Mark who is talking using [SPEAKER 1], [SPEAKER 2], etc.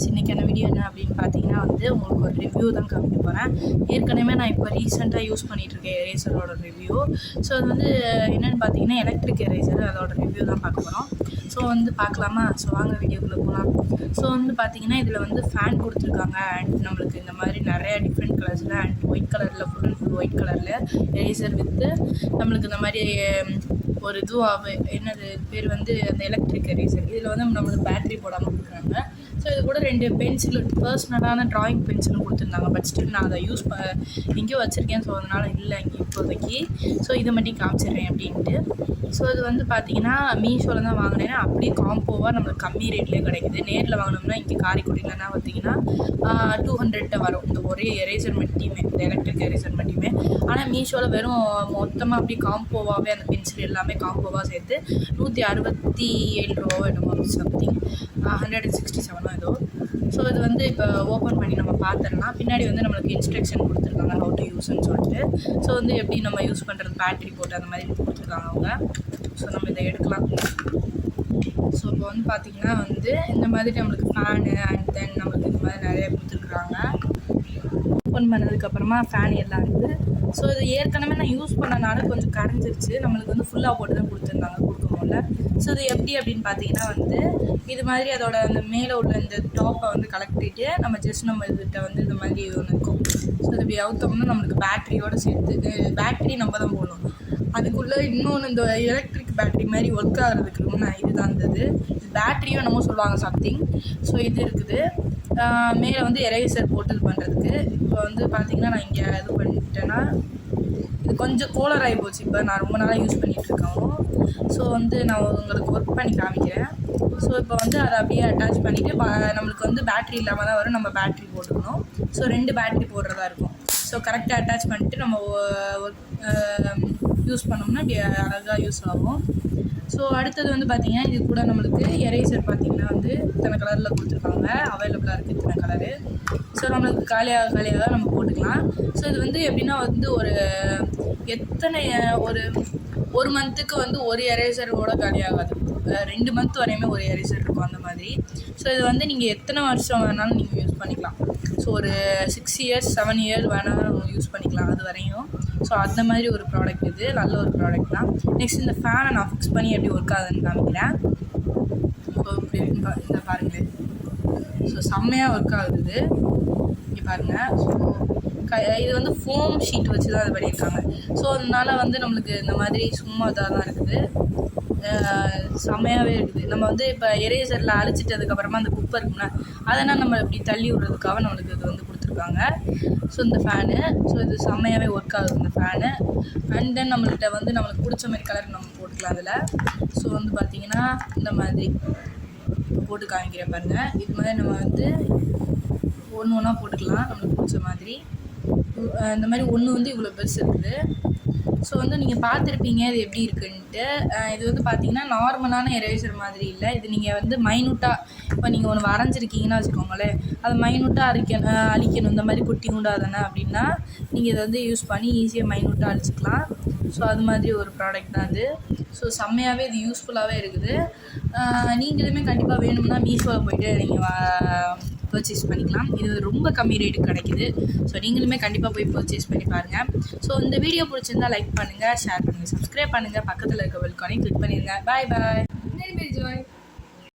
[SPEAKER 1] இன்றைக்கான வீடியோ என்ன அப்படின்னு பார்த்தீங்கன்னா உங்களுக்கு ஒரு ரிவ்யூ தான் காமிக்க போகிறேன். ஏற்கனவே நான் இப்போ ரீசெண்டாக யூஸ் பண்ணிகிட்ருக்கேன் எரேசரோட ரிவ்யூ. ஸோ அது என்னென்னு பார்த்தீங்கன்னா எலக்ட்ரிக் எரேசர், அதோட ரிவ்யூ தான் பார்க்க போகிறோம். ஸோ பார்க்கலாமா? ஸோ வாங்க வீடியோக்குள்ளே போகலாம். ஸோ பார்த்தீங்கன்னா இதில் ஃபேன் கொடுத்துருக்காங்க. அண்ட் நம்மளுக்கு இந்த மாதிரி நிறையா டிஃப்ரெண்ட் கலர்ஸில் அண்ட் ஒயிட் கலரில் ஃபுல் அண்ட் ஃபுல் ஒயிட் கலரில் எரேசர் வித்து நம்மளுக்கு இந்த மாதிரி ஒரு இதுவாக என்னது பேர் அந்த எலக்ட்ரிக் எரேசர். இதில் நம்மளுக்கு பேட்ரி போடாமல் கொடுக்குறாங்க. ஸோ இது கூட 2 பென்சில் பர்சனலான ட்ராயிங் பென்சிலும் கொடுத்துருந்தாங்க. பட் ஸ்டில் நான் அதை எங்கேயோ வச்சுருக்கேன். ஸோ அதனால் இல்லை இங்கே இப்போதைக்கு. ஸோ இதை மட்டும் காமிச்சிடுறேன் அப்படின்ட்டு. ஸோ இது பார்த்தீங்கன்னா மீஷோவில் தான் வாங்கினேன்னா அப்படியே காம்போவாக நம்மளுக்கு கம்மி ரேட்லேயே கிடைக்குது. நேரில் வாங்கினோம்னா இங்கே காரைக்குடியிலனா பார்த்தீங்கன்னா 200 வரும் இந்த ஒரே எரேசர் மட்டுமே, இந்த எலக்ட்ரிக் எரேசர் மட்டுமே. ஆனால் மீஷோவில் வெறும் மொத்தமாக அப்படியே காம்போவாகவே அந்த பென்சில் எல்லாமே காம்போவாக சேர்த்து 167 ரூபாவோ என்னமோ சம்திங் 167 ஏதோ. ஸோ இது இப்போ ஓப்பன் பண்ணி நம்ம பார்த்துடலாம். பின்னாடி நம்மளுக்கு இன்ஸ்ட்ரக்ஷன் கொடுத்துருக்காங்க ஹவு டு யூஸ்ன்னு சொல்லிட்டு. ஸோ எப்படி நம்ம யூஸ் பண்ணுறது, பேட்டரி போட்டு அந்த மாதிரி கொடுத்துருக்காங்க அவங்க. ஸோ நம்ம இதை எடுக்கலாம். ஸோ இப்போ பார்த்தீங்கன்னா இந்த மாதிரி நம்மளுக்கு ஃபேனு அண்ட் தென் நம்மளுக்கு இந்த மாதிரி நிறைய கொடுத்துருக்குறாங்க. ஓப்பன் பண்ணதுக்கப்புறமா ஃபேன் எல்லாம் இருக்குது. ஸோ இது ஏற்கனவே நான் யூஸ் பண்ணனால கொஞ்சம் கரைஞ்சிருச்சு. நம்மளுக்கு ஃபுல்லாக போட்டு தான் கொடுத்துருந்தாங்க கொடுக்கும்போல. ஸோ இது எப்படி அப்படின்னு பார்த்தீங்கன்னா இது மாதிரி அதோட அந்த மேலே உள்ள இந்த டாப்பை கலெக்டிட்டு நம்ம ஜஸ்ட் நம்ம இதுகிட்ட இந்த மாதிரி ஒன்று இருக்கும். ஸோ இது இப்படி அவுத்தோம்னா நம்மளுக்கு பேட்டரியோடு சேர்த்து பேட்டரி நம்ம தான் போடணும். அதுக்குள்ளே இன்னொன்று இந்த எலக்ட்ரிக் பேட்டரி மாதிரி ஒர்க் ஆகிறதுக்கு இதுதான் இருந்தது. இது பேட்டரியும் என்னமோ சொல்லுவாங்க சம்திங். ஸோ இது இருக்குது. மேலே எரேசர் போட்டு இது பண்ணுறதுக்கு. இப்போ பார்த்தீங்கன்னா நான் இங்கே இது பண்ணிட்டேன்னா இது கொஞ்சம் கோலர் ஆகி போச்சு. இப்போ நான் ரொம்ப நாளாக யூஸ் பண்ணிகிட்ருக்கோம். ஸோ நான் உங்களுக்கு ஒர்க் பண்ணி காமிக்கிறேன். ஸோ இப்போ அதை அப்படியே அட்டாச் பண்ணிவிட்டு நம்மளுக்கு பேட்டரி இல்லாமல் தான் வரும். நம்ம பேட்டரி போட்டுக்கணும். ஸோ 2 பேட்டரி போடுறதா இருக்கும். ஸோ கரெக்டாக அட்டாச் பண்ணிவிட்டு நம்ம யூஸ் பண்ணோம்னா இப்படி அழகாக யூஸ் ஆகும். ஸோ அடுத்தது பார்த்தீங்கன்னா இது கூட நம்மளுக்கு எரேசர் பார்த்தீங்கன்னா இத்தனை கலரில் கொடுத்துருக்காங்க. அவைலபிளாக இருக்குது இத்தனை கலரு. ஸோ நம்மளுக்கு காலியாக நம்ம போட்டுக்கலாம். ஸோ இது எப்படின்னா ஒரு எத்தனை ஒரு மந்த்துக்கு ஒரு எரேசரோட காலியாகாது. 2 மந்த் வரையுமே ஒரு எரேசர் இருக்கும் அந்த மாதிரி. ஸோ இது நீங்கள் எத்தனை வருஷம் வேணாலும் நீங்கள் யூஸ் பண்ணிக்கலாம். ஸோ ஒரு 6 இயர்ஸ் 7 இயர்ஸ் வேணாலும் யூஸ் பண்ணிக்கலாம் அது வரையும். ஸோ அந்த மாதிரி ஒரு ப்ராடக்ட் இது, நல்ல ஒரு ப்ராடக்ட் தான். நெக்ஸ்ட் இந்த ஃபேனை நான் ஃபிக்ஸ் பண்ணி எப்படி ஒர்க் ஆகுதுன்னு காமிக்கிறேன். ஸோ இப்படி இந்த பாருங்களேன். ஸோ செம்மையாக ஒர்க் ஆகுது இங்கே பாருங்கள். ஸோ இது ஃபோம் ஷீட் வச்சு தான் இது பண்ணியிருக்காங்க. ஸோ அதனால் நம்மளுக்கு இந்த மாதிரி சும்மா இதாக தான் இருக்குது. செம்மையாகவே இருக்குது. நம்ம இப்போ எரேசரில் அழிச்சிட்டதுக்கப்புறமா அந்த குப்பை இருக்கும்னா அதெல்லாம் நம்ம இப்படி தள்ளி விடுறதுக்காக நம்மளுக்கு இது கொடுத்துருக்காங்க. ஸோ இந்த ஃபேனு இது செம்மையாகவே ஒர்க் ஆகுது இந்த ஃபேனு. அண்ட் தென் நம்மள்கிட்ட நம்மளுக்கு பிடிச்ச மாதிரி கலர் நம்ம போட்டுக்கலாம் அதில். ஸோ பார்த்திங்கன்னா இந்த மாதிரி போட்டு காமிக்கிறேன் பாருங்கள். இது மாதிரி நம்ம ஒன்று ஒன்றா போட்டுக்கலாம் நம்மளுக்கு பிடிச்ச மாதிரி. இந்த மாதிரி ஒன்று இவ்வளோ பெருசு இருக்குது. ஸோ நீங்கள் பார்த்துருப்பீங்க இது எப்படி இருக்குன்ட்டு. இது பார்த்திங்கன்னா நார்மலான எரேசர் மாதிரி இல்லை. இது நீங்கள் மைனூட்டாக இப்போ நீங்கள் ஒன்று வரைஞ்சிருக்கீங்கன்னா வச்சுக்கோங்களேன், அதை மைனூட்டாக அழிக்கணும். இந்த மாதிரி குட்டி உண்டாதானே அப்படின்னா நீங்கள் இதை யூஸ் பண்ணி ஈஸியாக மைனூட்டாக அழிச்சிக்கலாம். ஸோ அது மாதிரி ஒரு ப்ராடக்ட் தான் அது. ஸோ செம்மையாகவே இது யூஸ்ஃபுல்லாகவே இருக்குது. நீங்களுமே கண்டிப்பாக வேணும்னா மீஷோவில் போய்ட்டு நீங்கள் பர்ச்சேஸ் பண்ணிக்கலாம். இது ரொம்ப கம்மி ரேட்டுக்கு கிடைக்குது. ஸோ நீங்களுமே கண்டிப்பாக போய் பர்ச்சேஸ் பண்ணி பாருங்கள். ஸோ இந்த வீடியோ பிடிச்சிருந்தா லைக் பண்ணுங்கள், ஷேர் பண்ணுங்கள், சப்ஸ்கிரைப் பண்ணுங்கள், பக்கத்தில் இருக்க பெல் ஐகானை கிளிக் பண்ணிடுங்க. பாய் பாய்.